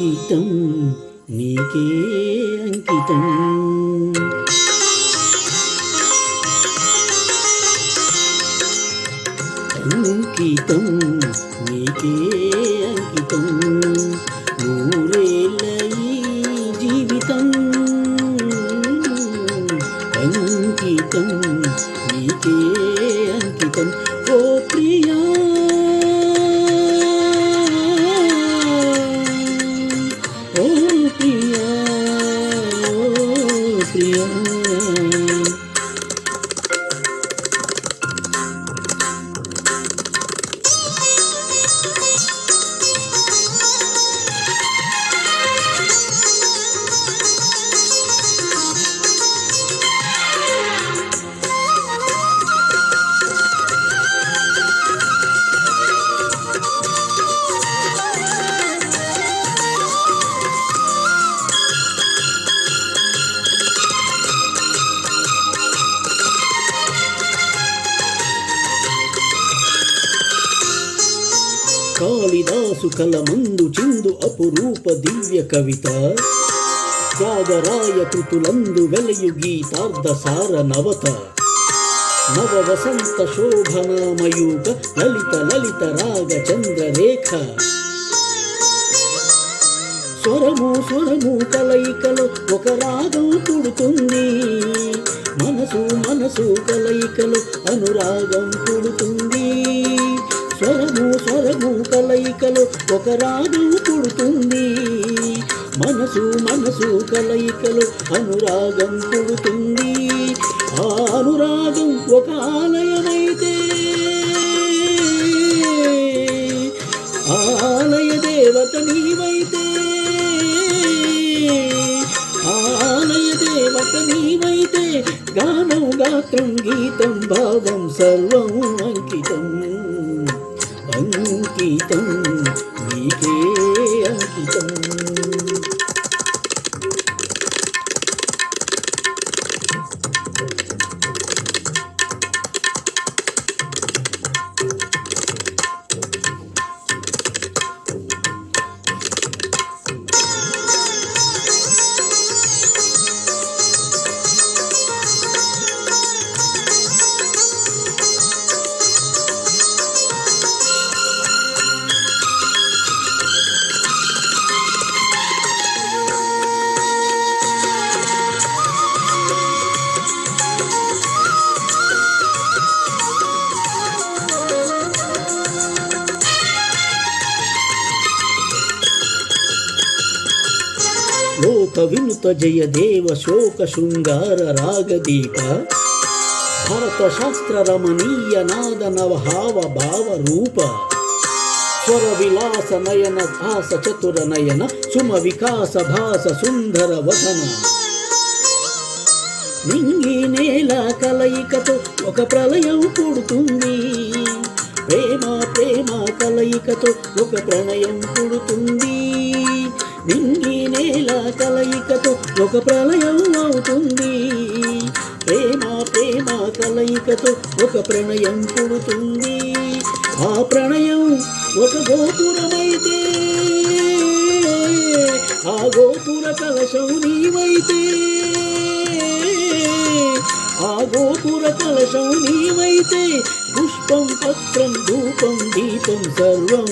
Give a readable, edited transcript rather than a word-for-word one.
అంకితం నీకే అంకితం అంకితం నీకే అంకితం నూరేళ్ళ ఈ జీవితం అంకితం నీకే అంకితం ఓ ప్రియా ఓ ప్రియా ఓ ప్రియా కాళిదాసు కలమందు చిందు అపురూప దివ్య కవిత త్యాగరాయ కృతులందు వెలయు గీతార్థ సార నవత నవ వసంత శోభనామయూక లలిత లలిత రాగ చంద్రరేఖ స్వరము స్వరము కలయికలో ఒక రాగం పుడుతుంది మనసు మనసు కలయికలో అనురాగం పుడుతుంది స్వరము స్వరము కలయికలో ఒక రాగం పుడుతుంది మనసు మనసు కలయికలో అనురాగం పుడుతుంది ఆ అనురాగం ఒక ఆలయమైతే ఆలయ దేవత నీవైతే ఆలయ దేవత నీవైతే గానం గాత్రం గీతం భావం సర్వం అంకితం అంకితం నీకే అంకితం లోక వినుత జయదేవ శోక శృంగార రాగదీప భరత శాస్త్ర రమణీయ నాద నవహావ భావ రూప స్వర విలాస నయన భాస చతుర నయన సుమ వికాస భాస సుందర వదన నింగి నేల కలయికతో ఒక ప్రళయం పుడుతుంది ప్రేమ ప్రేమ కలయికతో ఒక ప్రణయం పుడుతుంది నింగి నేల కలయికతో ఒక ప్రళయం అవుతుంది ప్రేమ ప్రేమ కలయికతో ఒక ప్రణయం పుడుతుంది ఆ ప్రణయం ఒక గోపురమైతే ఆ గోపుర కలశం నీవైతే ఆ గోపుర కలశం నీవైతే పుష్పం పత్రం ధూపం దీపం సర్వం